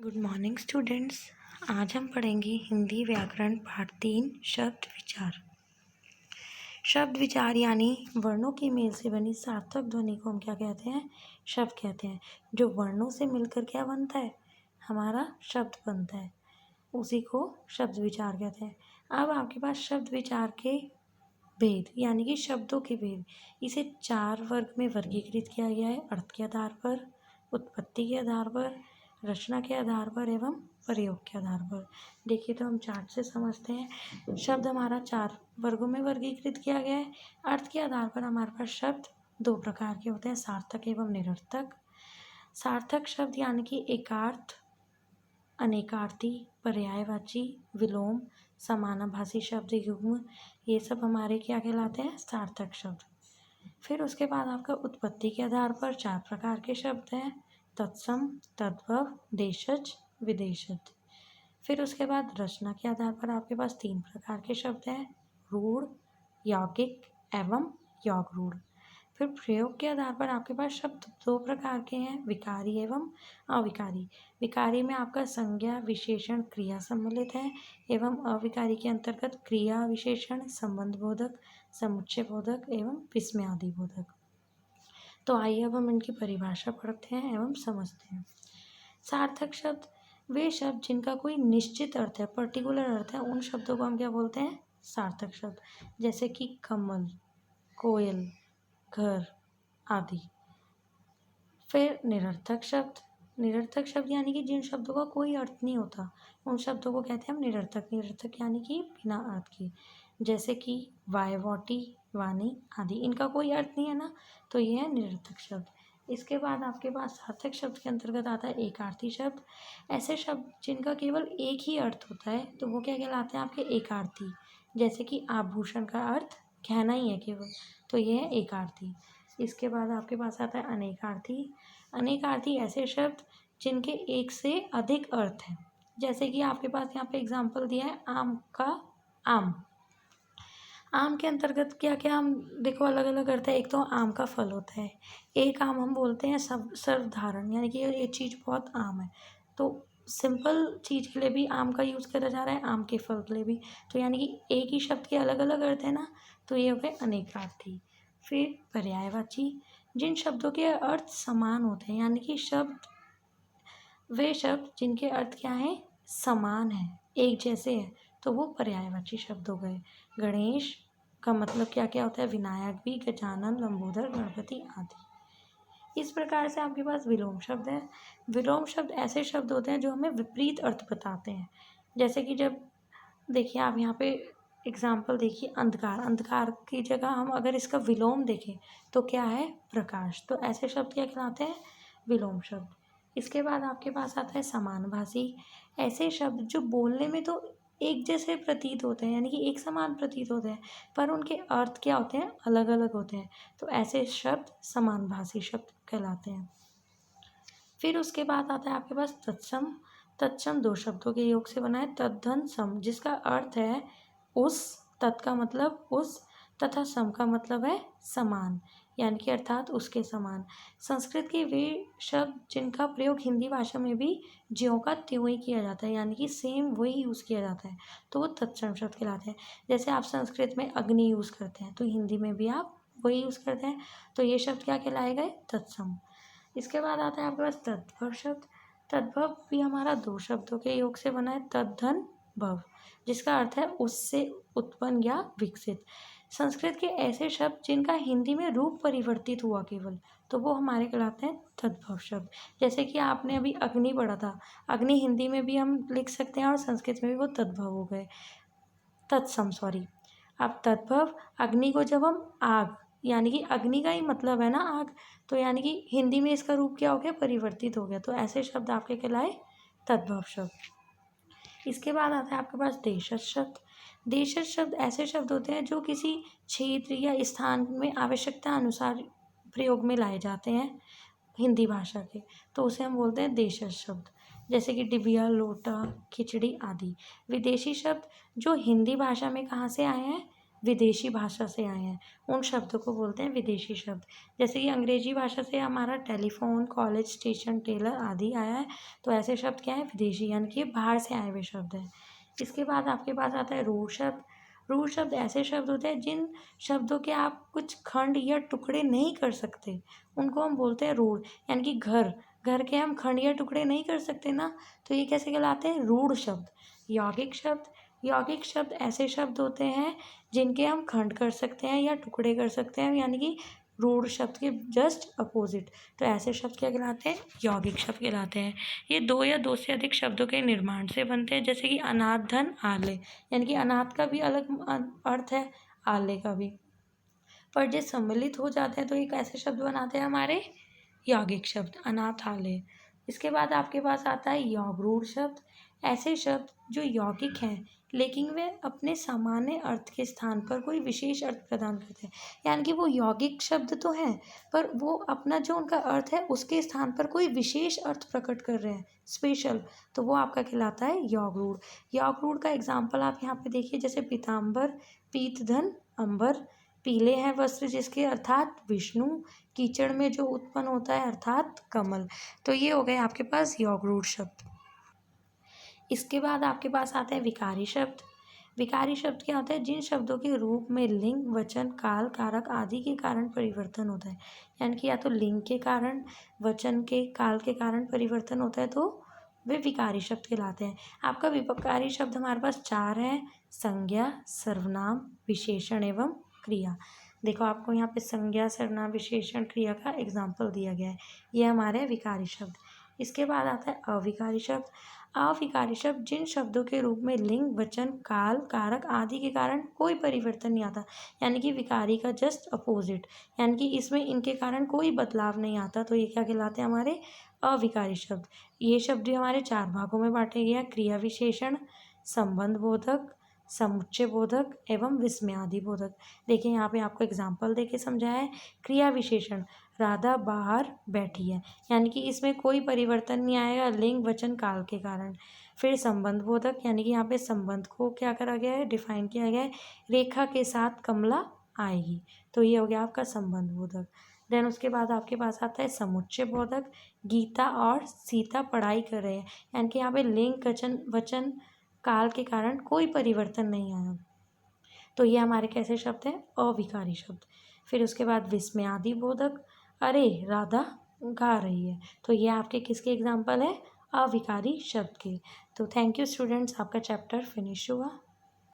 Good morning students. आज हम पढ़ेंगे हिंदी व्याकरण पाठ 3 शब्द विचार। शब्द विचार यानी वर्णों की मेल से बनी सार्थक ध्वनि को हम क्या कहते हैं? शब्द कहते हैं। जो वर्णों से मिलकर क्या बनता है? हमारा शब्द बनता है, उसी को शब्द विचार कहते हैं। अब आपके पास शब्द विचार के भेद यानी कि शब्दों के भेद, इसे 4 वर्ग में वर्गीकृत किया गया है। अर्थ के आधार पर, उत्पत्ति के आधार पर, रचना के आधार पर एवं प्रयोग के आधार पर। देखिए तो हम चार्ट से समझते हैं। शब्द हमारा 4 वर्गों में वर्गीकृत किया गया है। अर्थ के आधार पर हमारे पास शब्द 2 प्रकार के होते हैं, सार्थक एवं निरर्थक। सार्थक शब्द यानी कि एकार्थ, अनेकार्थी, पर्यायवाची, विलोम, समानाभासी शब्द, युग्म, ये सब हमारे क्या कहलाते हैं? सार्थक शब्द। फिर उसके बाद आपका उत्पत्ति के आधार पर 4 प्रकार के शब्द हैं, तत्सम, तद्भव, देशज, विदेशज। फिर उसके बाद रचना के आधार पर आपके पास 3 प्रकार के शब्द हैं, रूढ़, यौगिक एवं योग रूढ़। फिर प्रयोग के आधार पर आपके पास शब्द 2 प्रकार के हैं, विकारी एवं अविकारी। विकारी में आपका संज्ञा, विशेषण, क्रिया सम्मिलित है एवं अविकारी के अंतर्गत क्रिया, विशेषण, संबंध बोधक, समुच्चय बोधक एवं विस्मयादि बोधक। तो आइए अब हम इनकी परिभाषा पढ़ते हैं एवं समझते हैं। सार्थक शब्द वे शब्द जिनका कोई निश्चित अर्थ है, पर्टिकुलर अर्थ है, उन शब्दों को हम क्या बोलते हैं? सार्थक शब्द। जैसे कि कमल, कोयल, घर आदि। फिर निरर्थक शब्द, निरर्थक शब्द यानी कि जिन शब्दों का कोई अर्थ नहीं होता, उन शब्दों को कहते हैं हम निरर्थक। निरर्थक यानी कि बिना अर्थ के, जैसे कि वायवोटी, वाणी आदि, इनका कोई अर्थ नहीं है ना, तो ये है निरर्थक शब्द। इसके बाद आपके पास सार्थक शब्द के अंतर्गत आता है एकार्थी शब्द। ऐसे शब्द जिनका केवल एक ही अर्थ होता है, तो वो क्या कहलाते हैं? आपके एकार्थी। जैसे कि आभूषण का अर्थ गहना ही है केवल, तो ये है एकार्थी। इसके बाद आपके पास आता है अनेकार्थी। अनेकार्थी ऐसे शब्द जिनके एक से अधिक अर्थ हैं। जैसे कि आपके पास यहाँ पे एग्जाम्पल दिया है, आम का आम। आम के अंतर्गत क्या क्या हम देखो अलग अलग अर्थ है। एक तो आम का फल होता है, एक आम हम बोलते हैं सब सर्वधारण, यानी कि ये चीज़ बहुत आम है, तो सिंपल चीज़ के लिए भी आम का यूज़ करा जा रहा है, आम के फल के लिए भी, तो यानी कि एक ही शब्द के अलग अलग अर्थ है ना, तो ये हो गए अनेकार्थी। फिर पर्यायवाची, जिन शब्दों के अर्थ समान होते हैं, यानी कि वे शब्द जिनके अर्थ क्या है? समान है, एक जैसे है, तो वो पर्यायवाची शब्द हो गए। गणेश का मतलब क्या क्या होता है? विनायक भी, गजानन, लंबोदर, गणपति आदि। इस प्रकार से आपके पास विलोम शब्द है। विलोम शब्द ऐसे शब्द होते हैं जो हमें विपरीत अर्थ बताते हैं। जैसे कि जब देखिए आप यहाँ पे एग्जाम्पल देखिए, अंधकार, अंधकार की जगह हम अगर इसका विलोम देखें तो क्या है? प्रकाश। तो ऐसे शब्द क्या कहलाते हैं? विलोम शब्द। इसके बाद आपके पास आता है समानभाषी। ऐसे शब्द जो बोलने में तो एक जैसे प्रतीत होते हैं, यानी कि एक समान प्रतीत होते हैं, पर उनके अर्थ क्या होते हैं? अलग अलग होते हैं, तो ऐसे शब्द समानभाषी शब्द कहलाते हैं। फिर उसके बाद आता है आपके पास तत्सम। तत्सम 2 शब्दों के योग से बना है, तद्धन सम, जिसका अर्थ है उस, तत् का मतलब उस, तथा सम का मतलब है समान, यानी कि अर्थात उसके समान। संस्कृत के वे शब्द जिनका प्रयोग हिंदी भाषा में भी ज्यों का त्यों ही किया जाता है, यानी कि सेम वही यूज़ किया जाता है, तो वो तत्सम शब्द कहलाते हैं। जैसे आप संस्कृत में अग्नि यूज़ करते हैं, तो हिंदी में भी आप वही यूज़ करते हैं, तो ये शब्द क्या कहलाए गए? तत्सम। इसके बाद आता है आपके पास तद्भव शब्द। तद्भव भी हमारा 2 शब्दों के योग से बना है, तद्धन भव, जिसका अर्थ है उससे उत्पन्न या विकसित। संस्कृत के ऐसे शब्द जिनका हिंदी में रूप परिवर्तित हुआ केवल, तो वो हमारे कहलाते हैं तद्भव शब्द। जैसे कि आपने अभी अग्नि पढ़ा था, अग्नि हिंदी में भी हम लिख सकते हैं और संस्कृत में भी वो तद्भव हो गए, तत्सम सॉरी। अब तद्भव, अग्नि को जब हम आग, यानी कि अग्नि का ही मतलब है ना आग, तो यानी कि हिंदी में इसका रूप क्या हो गया? परिवर्तित हो गया, तो ऐसे शब्द आपके कहलाए तद्भव शब्द। इसके बाद आता है आपके पास देशज शब्द। देशज शब्द ऐसे शब्द होते हैं जो किसी क्षेत्र या स्थान में आवश्यकता अनुसार प्रयोग में लाए जाते हैं हिंदी भाषा के, तो उसे हम बोलते हैं देशज शब्द। जैसे कि डिबिया, लोटा, खिचड़ी आदि। विदेशी शब्द जो हिंदी भाषा में कहाँ से आए हैं? विदेशी भाषा से आए हैं, उन शब्दों को बोलते हैं विदेशी शब्द। जैसे कि अंग्रेजी भाषा से हमारा टेलीफोन, कॉलेज, स्टेशन, टेलर आदि आया है, तो ऐसे शब्द क्या है, विदेशी, यानी कि बाहर से आए हुए शब्द हैं। इसके बाद आपके पास आता है रूढ़ शब्द। रूढ़ शब्द ऐसे शब्द होते हैं जिन शब्दों के आप कुछ खंड या टुकड़े नहीं कर सकते, उनको हम बोलते हैं रूढ़। यानी कि घर, घर के हम खंड या टुकड़े नहीं कर सकते ना, तो ये कैसे कहलाते हैं, रूढ़ शब्द। यौगिक शब्द, यौगिक शब्द ऐसे शब्द होते हैं जिनके हम खंड कर सकते हैं या टुकड़े कर सकते हैं, यानी कि रूढ़ शब्द के जस्ट अपोजिट। तो ऐसे शब्द क्या कहलाते हैं, यौगिक शब्द कहलाते हैं। ये दो या दो से अधिक शब्दों के निर्माण से बनते हैं, जैसे कि अनाथ, धन, आले। यानी कि अनाथ का भी अलग अर्थ है, आले का भी। पर जो सम्मिलित हो जाते हैं तो एक ऐसे शब्द बनाते हैं हमारे यौगिक शब्द, अनाथ, आले। इसके बाद आपके पास आता है यौगरूढ़ शब्द। ऐसे शब्द जो यौगिक हैं लेकिन वे अपने सामान्य अर्थ के स्थान पर कोई विशेष अर्थ प्रदान करते हैं। यानी कि वो यौगिक शब्द तो हैं पर वो अपना जो उनका अर्थ है उसके स्थान पर कोई विशेष अर्थ प्रकट कर रहे हैं, स्पेशल, तो वो आपका कहलाता है यौगरूढ़। यौगरूढ़ का एग्जाम्पल आप यहाँ पे देखिए, जैसे पीताम्बर, पीतधन, अंबर, पीले हैं वस्त्र जिसके अर्थात विष्णु, कीचड़ में जो उत्पन्न होता है अर्थात कमल। तो ये हो गए आपके पास यौगरूढ़ शब्द। इसके बाद आपके पास आता है विकारी शब्द। विकारी शब्द क्या होता है, जिन शब्दों के रूप में लिंग, वचन, काल, कारक आदि के कारण परिवर्तन होता है। यानी कि या तो लिंग के कारण, वचन के, काल के कारण परिवर्तन होता है, तो वे विकारी शब्द कहलाते हैं। आपका विकारी शब्द हमारे पास चार हैं, संज्ञा, सर्वनाम, विशेषण एवं क्रिया। देखो आपको यहाँ पे संज्ञा, सर्वनाम, विशेषण, क्रिया का एग्जाम्पल दिया गया है, ये हमारे विकारी शब्द। इसके बाद आता है अविकारी शब्द। अविकारी शब्द जिन शब्दों के रूप में लिंग, वचन, काल, कारक आदि के कारण कोई परिवर्तन नहीं आता, यानी कि विकारी का जस्ट अपोजिट, यानी कि इसमें इनके कारण कोई बदलाव नहीं आता, तो ये क्या कहलाते हैं, हमारे अविकारी शब्द। ये शब्द भी हमारे चार भागों में बांटे गए हैं, क्रिया विशेषण, संबंध बोधक, समुच्चय बोधक एवं विस्मयादि बोधक। देखिए यहाँ पे आपको एग्जाम्पल देके समझाया है। क्रिया विशेषण, राधा बाहर बैठी है, यानी कि इसमें कोई परिवर्तन नहीं आएगा लिंग, वचन, काल के कारण। फिर संबंध बोधक, यानी कि यहाँ पे संबंध को क्या करा गया है, डिफाइन किया गया है, रेखा के साथ कमला आएगी, तो ये हो गया आपका संबंध बोधक। देन उसके बाद आपके पास आता है समुच्चय बोधक। गीता और सीता पढ़ाई कर रहे हैं, यानी कि यहाँ पे लिंग, वचन, काल के कारण कोई परिवर्तन नहीं आया, तो ये हमारे कैसे शब्द हैं, अविकारी शब्द। फिर उसके बाद विस्मयादि बोधक, अरे राधा गा रही है, तो ये आपके किसके एग्जाम्पल है, अविकारी शब्द के। तो थैंक यू स्टूडेंट्स, आपका चैप्टर फिनिश हुआ।